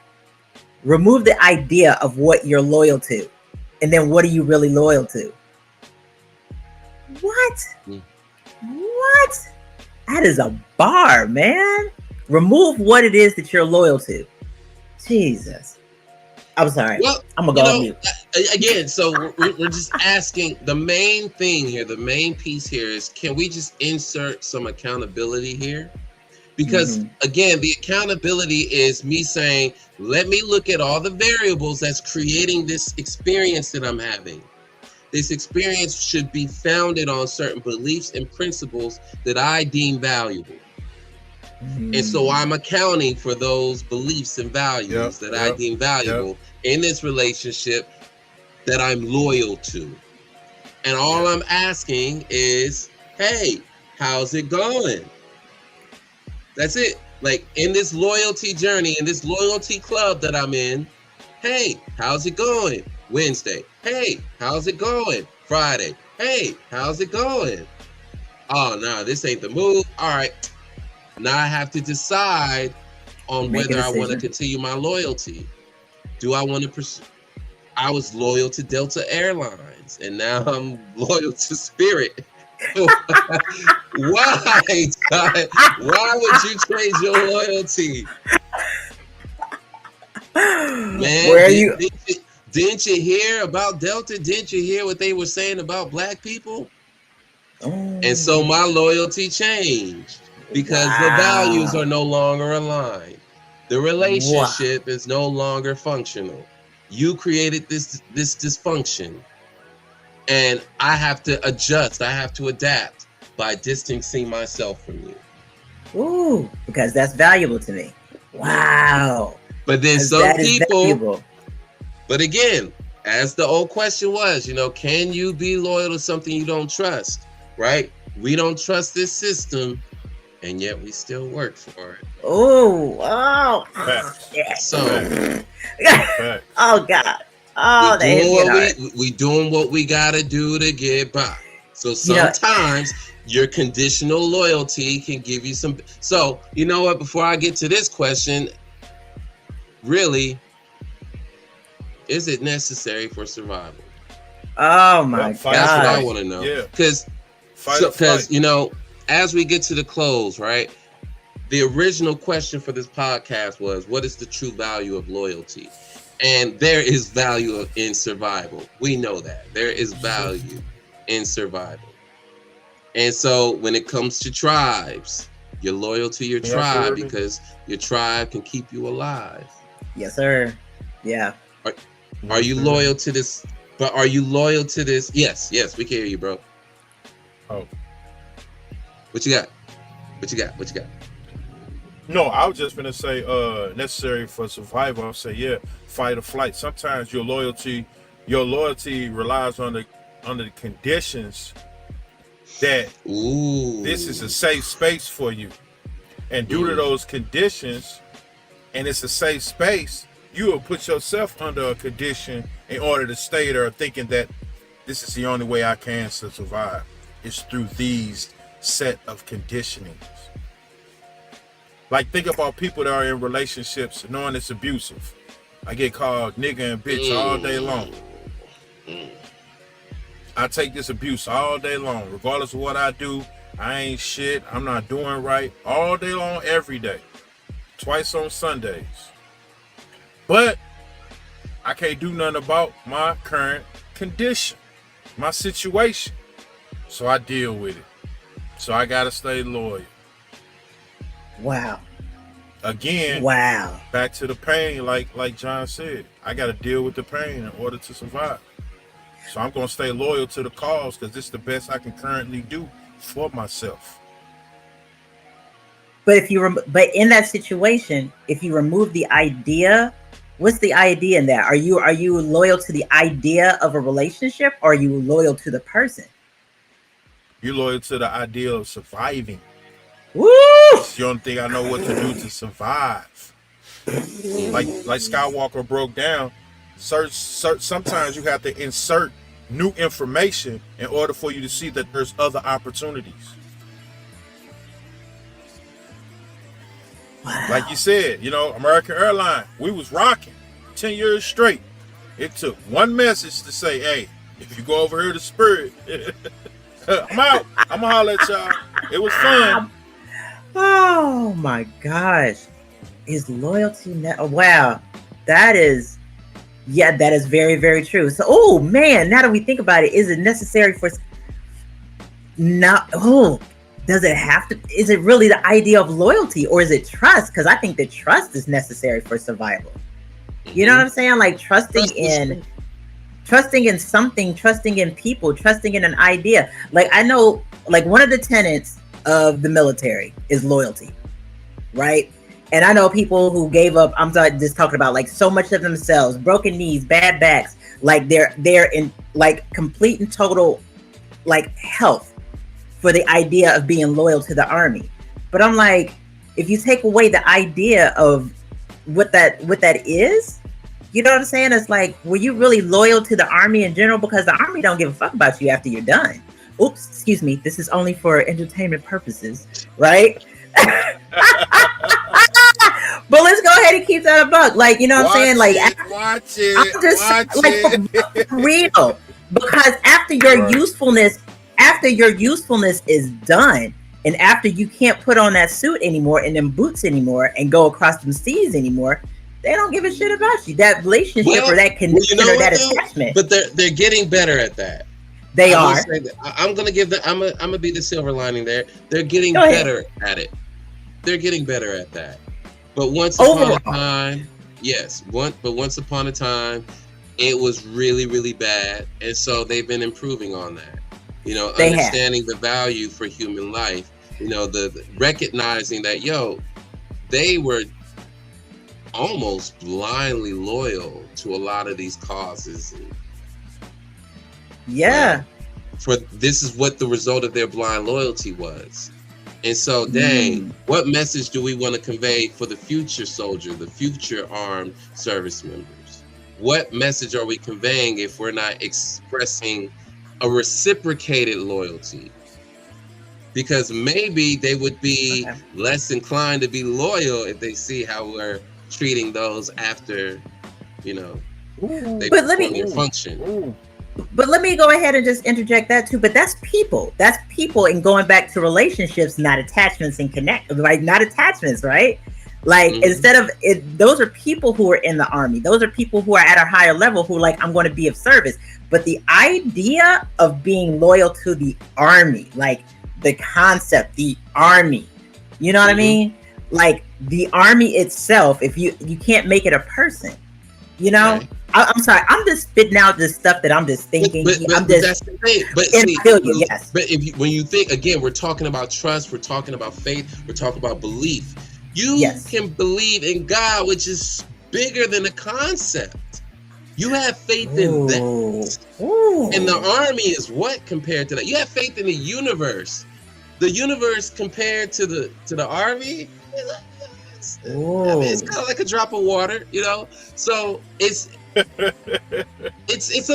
of what you're loyal to. And then what are you really loyal to? What? What? That is a bar, man. Remove what it is that you're loyal to. Jesus. I'm sorry. Well, I'm going to go on mute. Again, so we're just asking, the main thing here, the main piece here is, can we just insert some accountability here? Because again, the accountability is me saying, let me look at all the variables that's creating this experience that I'm having. This experience should be founded on certain beliefs and principles that I deem valuable. And so I'm accounting for those beliefs and values that I deem valuable in this relationship that I'm loyal to. And all I'm asking is, hey, how's it going? That's it. Like in this loyalty journey, in this loyalty club that I'm in, hey, how's it going? Wednesday. Hey, how's it going? Friday. Hey, how's it going? Oh, no, this ain't the move. All right. Now I have to decide on whether I want to continue my loyalty. Do I want to pursue? I was loyal to Delta Airlines, and now I'm loyal to Spirit. Why, Ty? Why would you change your loyalty? Man, Where are you? didn't you hear about Delta? Didn't you hear what they were saying about black people? And so my loyalty changed because the values are no longer aligned. The relationship is no longer functional. You created this dysfunction, and I have to adjust. I have to adapt by distancing myself from you. Ooh, because that's valuable to me. Wow. But then some that people, valuable. but again, as the old question was, can you be loyal to something you don't trust? Right? We don't trust this system, and yet we still work for it. Oh, wow. So, oh God. Oh, we doing what we gotta do to get by. So sometimes your conditional loyalty can give you some. So you know what? Before I get to this question, really, is it necessary for survival? Oh my God. That's what I want to know. Yeah. Because as we get to the close, right? The original question for this podcast was, what is the true value of loyalty? And there is value in survival. We know that. There is value in survival. And so when it comes to tribes, you're loyal to your tribe because your tribe can keep you alive. Yes, sir. Yeah. Are you loyal to this? But are you loyal to this? Yes, we can hear you, bro. Oh. What you got? What you got? No, I was just gonna say necessary for survival. I'll say fight or flight. Sometimes your loyalty relies on the conditions that this is a safe space for you. And due to those conditions, and it's a safe space, you will put yourself under a condition in order to stay there, thinking that this is the only way I can survive. It's through these set of conditionings. Like, think about people that are in relationships knowing it's abusive. I get called nigga and bitch all day long. I take this abuse all day long. Regardless of what I do, I ain't shit. I'm not doing right. All day long, every day. Twice on Sundays. But I can't do nothing about my current condition, my situation. So I deal with it. So I gotta stay loyal. Wow. Again, back to the pain, like John said. I gotta deal with the pain in order to survive. So I'm gonna stay loyal to the cause because it's the best I can currently do for myself. But but in that situation, if you remove the idea, what's the idea in that? Are you loyal to the idea of a relationship, or are you loyal to the person? You're loyal to the idea of surviving. Woo! It's the only thing I know what to do to survive. Like Skywalker broke down, sometimes you have to insert new information in order for you to see that there's other opportunities. Wow. Like you said, American Airlines, we was rocking 10 years straight. It took one message to say, hey, if you go over here to Spirit, I'm out. I'm gonna holler at y'all. It was fun. Oh my gosh. Is loyalty wow. That is very, very true. So, oh man, now that we think about it, is it necessary for does it have to, is it really the idea of loyalty, or is it trust? Because I think that trust is necessary for survival. You know what I'm saying? Like trusting in something, trusting in people, trusting in an idea. Like I know, like one of the tenets of the military is loyalty, right? And I know people who gave up, just talking about like so much of themselves, broken knees, bad backs, like they're in like complete and total like health for the idea of being loyal to the army. But I'm like, if you take away the idea of what that is, you know what I'm saying? It's like, were you really loyal to the army in general? Because the army don't give a fuck about you after you're done. Oops, excuse me. This is only for entertainment purposes, right? But let's go ahead and keep that a buck. Like, you know what I'm saying? Like, Watch it. I'm just Watch like it. for real, because after your usefulness is done, and after you can't put on that suit anymore and them boots anymore and go across them seas anymore, they don't give a shit about you. That relationship or that connection or that attachment. But they're getting better at that. They are. I'm gonna give the I'm gonna be the silver lining there. They're getting better at it. They're getting better at that. But once upon a time, once upon a time, it was really, really bad. And so they've been improving on that. You know, understanding the value for human life. You know, the recognizing that, they were almost blindly loyal to a lot of these causes. For this is what the result of their blind loyalty was. And so, what message do we want to convey for the future soldier, the future armed service members? What message are we conveying if we're not expressing a reciprocated loyalty? Because maybe they would be less inclined to be loyal if they see how we're treating those after, they perform their function. But let me go ahead and just interject that too. But that's people. That's people, and going back to relationships, not attachments, and not attachments, right? Like instead of it, those are people who are in the army. Those are people who are at a higher level who are like, I'm going to be of service. But the idea of being loyal to the army, like the concept, the army, you know what I mean? Like the army itself, if you can't make it a person, Right. I'm sorry. I'm just spitting out this stuff that I'm just thinking. But that's the thing. But yes. But when you think again, we're talking about trust. We're talking about faith. We're talking about belief. You can believe in God, which is bigger than a concept. You have faith in that. And the army is what compared to that? You have faith in the universe. The universe compared to the army. I mean, it's kind of like a drop of water, So it's a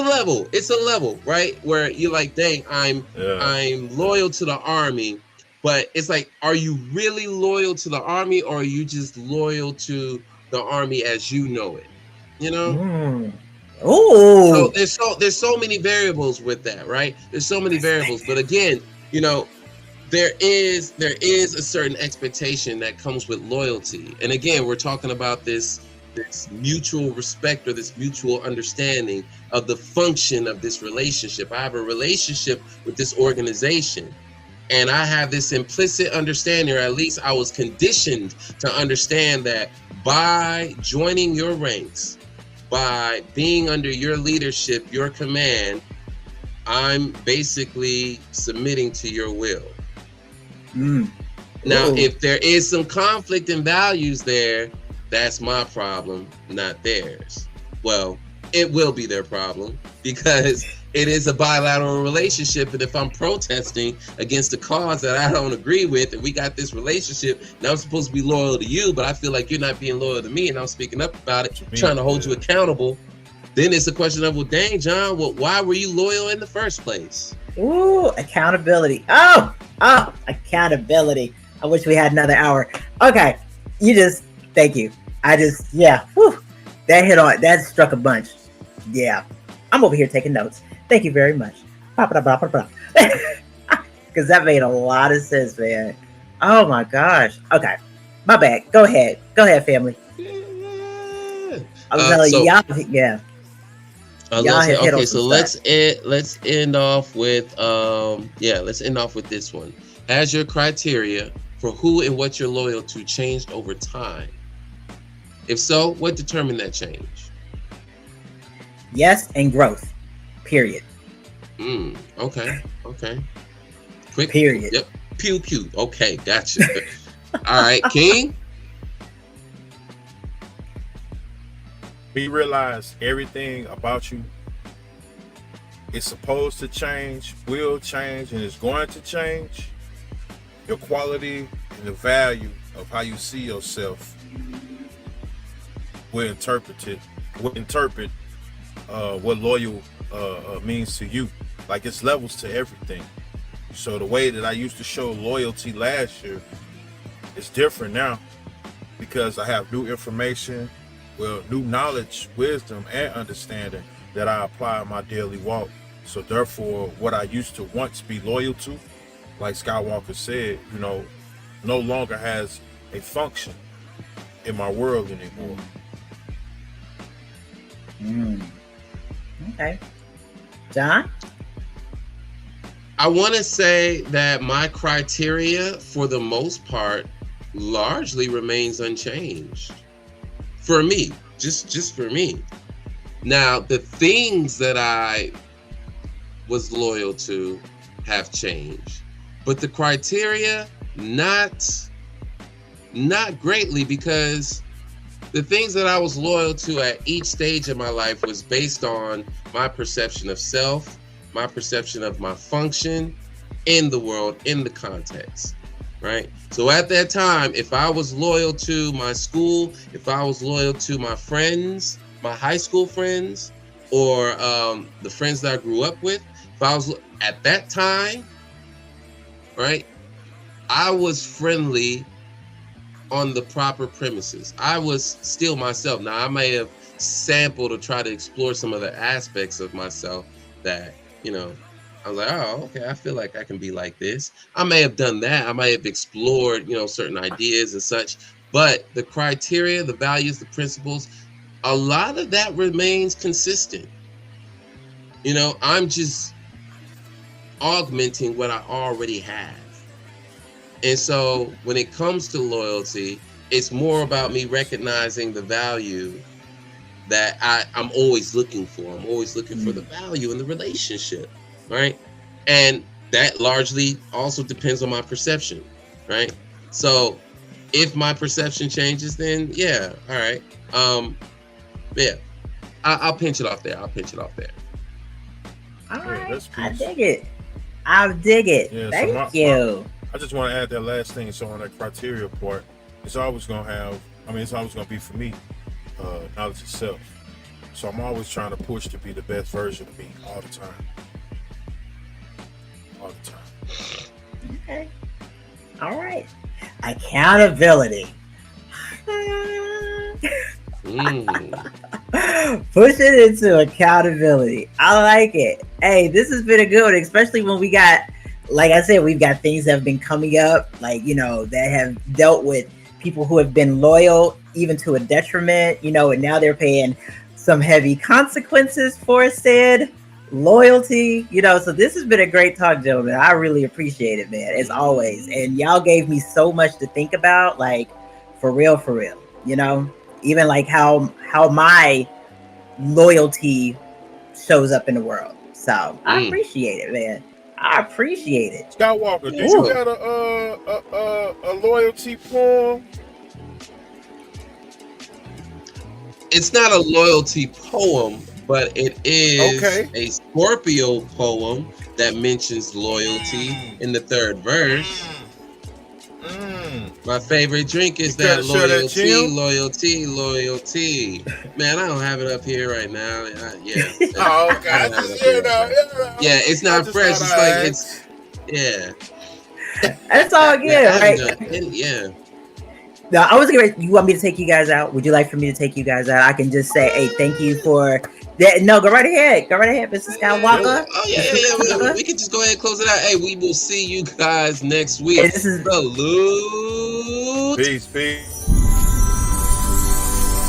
level. It's a level, right? Where you're like, dang, I'm loyal to the army, but it's like, are you really loyal to the army, or are you just loyal to the army as you know it? So there's so many variables with that, right? There's so many variables, but again, there is a certain expectation that comes with loyalty. And again, we're talking about this mutual respect or this mutual understanding of the function of this relationship. I have a relationship with this organization, and I have this implicit understanding, or at least I was conditioned to understand that by joining your ranks, by being under your leadership, your command, I'm basically submitting to your will. Now, if there is some conflict in values there, that's my problem, not theirs. Well, it will be their problem because it is a bilateral relationship. And if I'm protesting against a cause that I don't agree with, and we got this relationship, and I'm supposed to be loyal to you, but I feel like you're not being loyal to me, and I'm speaking up about it, trying to hold you accountable, then it's a question of, well, dang, John, why were you loyal in the first place? Accountability. Accountability. I wish we had another hour. Okay. Thank you. That hit on, that struck a bunch. Yeah. I'm over here taking notes. Thank you very much. Because that made a lot of sense, man. Oh my gosh. Okay. My bad. Go ahead, family. I was telling you, y'all, okay, so let's end off with this one. Has your criteria for who and what you're loyal to changed over time? If so, what determined that change? Yes, and growth. Period. Okay. Quick. Period. Yep. Pew pew. Okay, gotcha. All right, King. We realize everything about you is supposed to change, will change, and is going to change. Your quality and the value of how you see yourself will interpret what loyal means to you. Like, it's levels to everything. So the way that I used to show loyalty last year is different now because I have new information, Well, new knowledge, wisdom, and understanding that I apply in my daily walk. So therefore, what I used to once be loyal to, like Skywalker said, no longer has a function in my world anymore. Okay. John? I want to say that my criteria, for the most part, largely remains unchanged. For me, just for me. Now, the things that I was loyal to have changed, but the criteria, not greatly, because the things that I was loyal to at each stage of my life was based on my perception of self, my perception of my function in the world, in the context, right? So at that time, if I was loyal to my school, if I was loyal to my friends, my high school friends, or the friends that I grew up with, if I was at that time, right, I was friendly on the proper premises. I was still myself. Now, I may have sampled or tried to explore some other aspects of myself that, I was like, oh, okay, I feel like I can be like this. I may have done that. I might have explored, certain ideas and such. But the criteria, the values, the principles, a lot of that remains consistent. I'm just augmenting what I already have. And so when it comes to loyalty, it's more about me recognizing the value that I'm always looking for. I'm always looking for the value in the relationship, right? And that largely also depends on my perception, right? So if my perception changes, then yeah, all right. Yeah, I'll pinch it off there. All right, I dig it. Yeah, Thank you. I just want to add that last thing. So on that criteria part, it's always going to be for me, knowledge of self. So I'm always trying to push to be the best version of me all the time. Okay. All right. Accountability. Push it into accountability. I like it. Hey, this has been a good one, especially when we got, like I said, we've got things that have been coming up, like, that have dealt with people who have been loyal, even to a detriment, and now they're paying some heavy consequences for said loyalty, so this has been a great talk, gentlemen. I really appreciate it, man, as always. And y'all gave me so much to think about, like, for real, even like how my loyalty shows up in the world. So I appreciate it, man. I appreciate it. Skywalker, did you got a loyalty poem? It's not a loyalty poem, but it is a Scorpio poem that mentions loyalty in the third verse. My favorite drink is that loyalty. Man, I don't have it up here right now. Yeah. Oh, God. Yeah, it's not fresh. It's like, That's all good, right? Yeah. No, I was going to, you want me to take you guys out? Would you like for me to take you guys out? I can just say, hey, thank you for that. No, go right ahead, Mr. Skywalker. Oh, yeah. We can just go ahead and close it out. Hey, we will see you guys next week. This is Salute. Peace.